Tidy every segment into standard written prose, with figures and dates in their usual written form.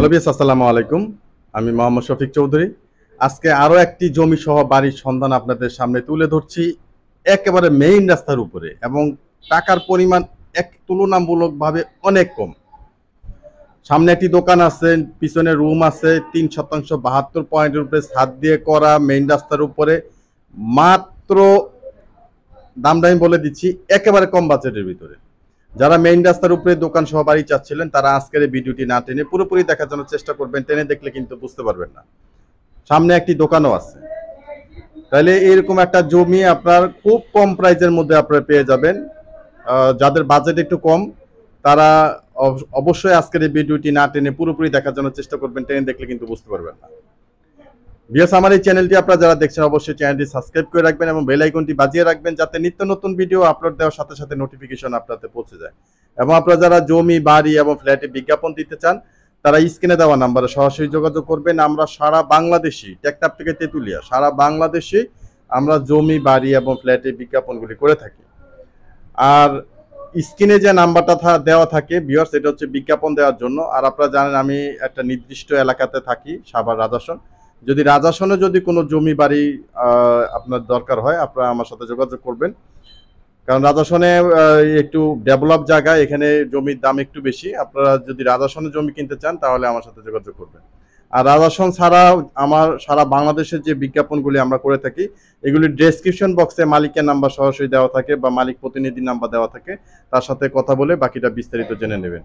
Hello বিয়াস, আসসালামু আলাইকুম। আমি মোহাম্মদ শফিক চৌধুরী। আজকে আরও একটি জমি সহ বাড়ির সন্ধান আপনাদের সামনে তুলে ধরছি, একেবারে মেইন রাস্তার উপরে, এবং টাকার পরিমাণ এক তুলনামূলকভাবে অনেক কম। সামনে একটি দোকান আছে, পিছনে রুম আছে, 3 শতাংশ 72 পয়েন্টের উপরে ছাদ দিয়ে করা, মেইন রাস্তার উপরে। মাত্র দামটা আমি বলে দিচ্ছি, একেবারে কম বাজেটের ভিতরে। যারা মেইন রাস্তার উপরে দোকান সহ বাড়ি চাচ্ছিলেন, তারা আজকের এই ভিডিওটি না টেনে পুরোপুরি দেখার জন্য চেষ্টা করবেন। টেনে দেখলে কিন্তু বুঝতে পারবেন না। সামনে একটি দোকানও আছে। তাহলে এরকম একটা জমি আপনার খুব কম প্রাইসের মধ্যে আপনারা পেয়ে যাবেন। যাদের বাজেট একটু কম, তারা অবশ্যই আজকের এই ভিডিওটি না টেনে পুরোপুরি দেখার জন্য চেষ্টা করবেন। টেনে দেখলে কিন্তু বুঝতে পারবেন না। বিয়াস, আমার এই চ্যানেলটি আপনারা যারা দেখছেন, অবশ্যই চ্যানেলটি সাবস্ক্রাইব করে রাখবেন এবং বেল আইকনটি বাজিয়ে রাখবেন, যাতে নিত্য নতুন ভিডিও আপলোড দেওয়ার সাথে সাথে নোটিফিকেশন আপনাদের পৌঁছে যায়। এবং আপনারা যারা জমি, বাড়ি এবং ফ্ল্যাটে বিজ্ঞাপন দিতে চান, তারা স্ক্রিনে দেওয়া নাম্বারে সরাসরি যোগাযোগ করবেন। আমরা সারা বাংলাদেশি, টেকনাফ থেকে তেঁতুলিয়া, সারা বাংলাদেশে আমরা জমি, বাড়ি এবং ফ্ল্যাটে বিজ্ঞাপনগুলি করে থাকি। আর স্ক্রিনে যে নাম্বারটা দেওয়া থাকে ভিউয়ার্স, এটা হচ্ছে বিজ্ঞাপন দেওয়ার জন্য। আর আপনারা জানেন আমি একটা নির্দিষ্ট এলাকাতে থাকি, সাভার রাজাসন। যদি রাজাসনে যদি কোনো জমি বাড়ি আপনার দরকার হয়, আপনারা আমার সাথে যোগাযোগ করবেন। কারণ রাজাসনে একটু ডেভেলপ জায়গা, এখানে জমির দাম একটু বেশি। আপনারা যদি রাজাসনে জমি কিনতে চান, তাহলে আমার সাথে যোগাযোগ করবেন। আর রাজাসন ছাড়া আমার সারা বাংলাদেশের যে বিজ্ঞাপনগুলি আমরা করে থাকি, এগুলি ডেসক্রিপশন বক্সে মালিকের নাম্বার সরাসরি দেওয়া থাকে বা মালিক প্রতিনিধির নাম্বার দেওয়া থাকে। তার সাথে কথা বলে বাকিটা বিস্তারিত জেনে নেবেন।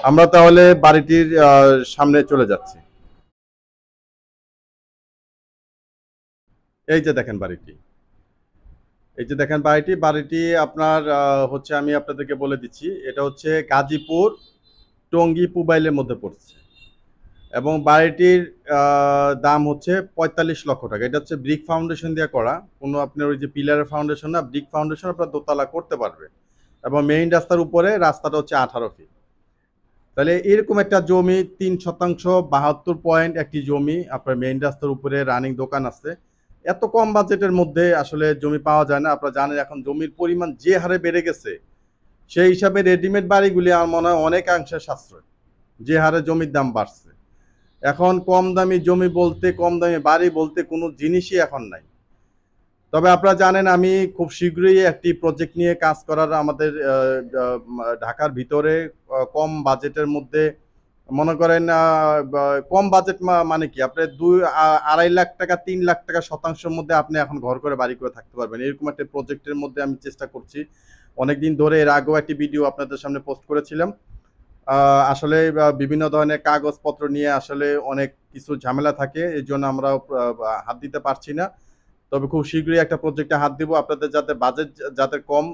আমরা তাহলে বাড়িটির সামনে চলে যাচ্ছি। এই যে দেখেন বাড়িটি, বাড়িটি আপনার হচ্ছে, আমি আপনাদেরকে বলে দিচ্ছি, এটা হচ্ছে গাজীপুর টঙ্গী পুবাইলের মধ্যে পড়ছে। এবং বাড়িটির দাম হচ্ছে ৪৫ লক্ষ টাকা। এটা হচ্ছে ব্রিক ফাউন্ডেশন দিয়ে করা, কোনো আপনার ওই যে পিলারের ফাউন্ডেশন না, ব্রিক ফাউন্ডেশন। আপনার দোতলা করতে পারবে। এবং মেইন রাস্তার উপরে রাস্তাটা হচ্ছে 18 ফিট। তাহলে এরকম একটা জমি, 3 শতাংশ 72 পয়েন্ট একটি জমি, আপনার মেইন রাস্তার উপরে, রানিং দোকান আছে। এত কম বাজেটের মধ্যে আসলে জমি পাওয়া যায় না। আপনারা জানেন এখন জমির পরিমাণ যে হারে বেড়ে গেছে, সেই হিসাবে রেডিমেড বাড়িগুলি আমার মনে হয় অনেকাংশে সাশ্রয়, যে হারে জমির দাম বাড়ছে। এখন কম দামি জমি বলতে, কম দামি বাড়ি বলতে কোনো জিনিসই এখন নাই। তবে আপনারা জানেন আমি খুব শীঘ্রই একটি প্রজেক্ট নিয়ে কাজ করার, আমাদের ঢাকার ভিতরে কম বাজেটের মধ্যে, মনে করেন কম বাজেট মানে কি, আপনি 2-2.5 লাখ টাকা, 3 লাখ টাকা শতাংশের মধ্যে আপনি এখন ঘর করে বাড়ি করে থাকতে পারবেন। এরকম একটা প্রজেক্টের মধ্যে আমি চেষ্টা করছি অনেকদিন ধরে। এর আগেও একটি ভিডিও আপনাদের সামনে পোস্ট করেছিলাম। আসলে বিভিন্ন ধরনের কাগজপত্র নিয়ে আসলে অনেক কিছু ঝামেলা থাকে, এই জন্য আমরা হাত দিতে পারছি না। তবে খুব শীঘ্রই একটা প্রজেক্টে হাত দিব। আপনাদের যাতে বাজেট, যাদের কম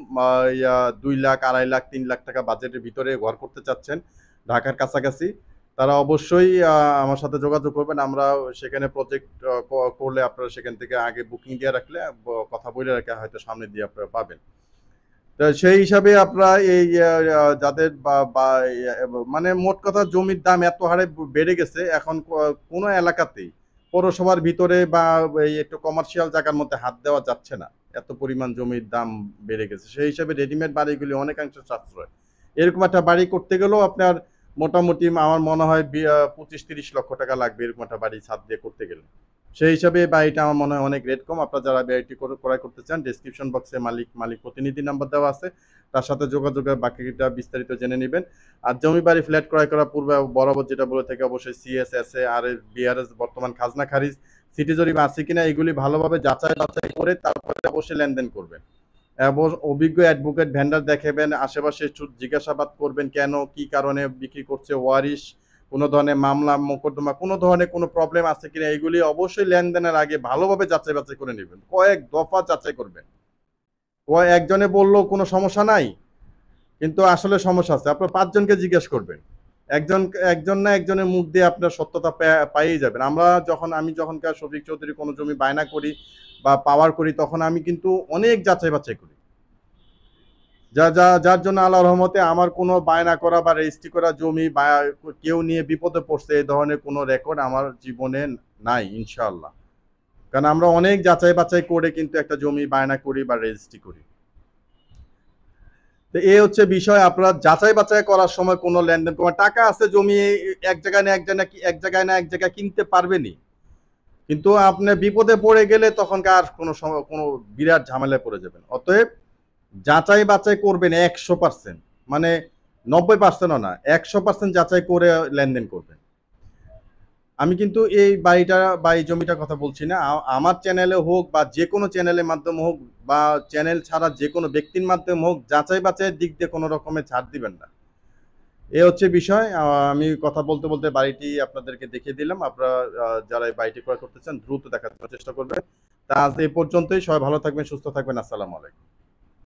2 লাখ, 2.5 লাখ, 3 লাখ টাকা বাজেটের ভিতরে ঘর করতে চাচ্ছেন ঢাকার কাছাকাছি, তারা অবশ্যই আমার সাথে যোগাযোগ করবেন। আমরা সেখানে প্রজেক্ট করলে আপনারা সেখান থেকে আগে বুকিং দিয়ে রাখলে, কথা বলে রাখলে হয়তো সামনে দিয়ে আপনারা পাবেন। তো সেই হিসাবে আপনারা এই যাদের মানে মোট কথা জমির দাম এত হারে বেড়ে গেছে, এখন কোনো এলাকাতেই পৌরসভার ভিতরে বা এই একটু কমার্শিয়াল জায়গার মধ্যে হাত দেওয়া যাচ্ছে না, এত পরিমাণ জমির দাম বেড়ে গেছে। সেই হিসাবে রেডিমেড বাড়িগুলি অনেকাংশে সাশ্রয়। এরকম একটা বাড়ি করতে গেলেও আপনার মোটামুটি আমার মনে হয় 25-30 লক্ষ টাকা লাগবে, এরকম একটা বাড়ি ছাদ দিয়ে করতে গেলে। সেই হিসাবে বাড়িটা আমার মনে হয় অনেক রেট কম। আপনারা যারা বাড়িটি ক্রয় করতে চান, ডেসক্রিপশন বক্সে মালিক প্রতিনিধি নাম্বার দেওয়া আছে, তার সাথে যোগাযোগের বাকিটা বিস্তারিত জেনে নেবেন। আর জমি বাড়ি ফ্ল্যাট ক্রয় করার পূর্বে বরাবর যেটা বলে থাকে, অবশ্যই CSSA আর BRS বর্তমান খাজনা খারিজ, সিটি জরিপ আছে কিনা, এগুলি ভালোভাবে যাচাই বাছাই করে তারপরে অবশ্যই লেনদেন করবেন। এবং অভিজ্ঞ অ্যাডভোকেট ভেন্ডার দেখাবেন, আশেপাশে জিজ্ঞাসাবাদ করবেন কেন কি কারণে বিক্রি করছে, ওয়ারিশ কোনো ধরনের মামলা মোকদ্দমা, কোনো ধরনের কোনো প্রবলেম আছে কিনা, এগুলি অবশ্যই লেনদেনের আগে ভালোভাবে যাচাই বাছাই করে নেবেন। কয়েক দফা যাচাই করবেন। একজনে বললো কোনো সমস্যা নাই, কিন্তু আসলে সমস্যা আছে। আপনার 5 জনকে জিজ্ঞেস করবেন, একজন না একজনের মুখ দিয়ে আপনার সত্যতা পাইয়ে যাবেন। আমি যখনকার শফিক চৌধুরী কোনো জমি বায়না করি বা পাওয়ার করি, তখন আমি কিন্তু অনেক যাচাই বাছাই করি। যার জন্য আল্লাহর রহমতে আমার কোনো বায়না করা বা রেজিস্ট্রি করা জমি বা কেউ নিয়ে বিপদে পড়ছে, এই ধরনের কোনো রেকর্ড আমার জীবনে নাই ইনশাআল্লাহ। কারণ আমরা অনেক যাচাই বাছাই করে কিন্তু একটা জমি বায়না করি বা রেজিস্ট্রি করি। তো এই হচ্ছে বিষয়, আপনারা যাচাই বাছাই করার সময় কোনো লেনদেন করার, টাকা আছে জমি এক জায়গায় না এক জায়গায়, এক জায়গায় না এক জায়গায় কিনতে পারবেনই, কিন্তু আপনি বিপদে পড়ে গেলে তখনকার কোনো সময় কোনো বিরাট ঝামেলায় পড়ে যাবেন। অতএব যাচাই বাছাই করবেন 100%, মানে 90%ও না, 100% যাচাই করে লেনদেন করবেন। আমি কিন্তু এই বাড়িটা বা এই জমিটার কথা বলছি না, আমার চ্যানেলে হোক বা যে কোনো চ্যানেলের মাধ্যমে হোক বা চ্যানেল ছাড়া যে কোনো ব্যক্তির মাধ্যমে হোক, যাচাই বাছাইয়ের দিক দিয়ে কোনো রকমের ছাড় দিবেন না। এ হচ্ছে বিষয়। আমি কথা বলতে বলতে বাড়িটি আপনাদেরকে দেখিয়ে দিলাম। আপনারা যারা এই বাড়িটি ক্রয় করতে চান দ্রুত দেখার চেষ্টা করবেন। তা আজ এই পর্যন্তই। সবাই ভালো থাকবেন, সুস্থ থাকবেন। আসসালামু আলাইকুম।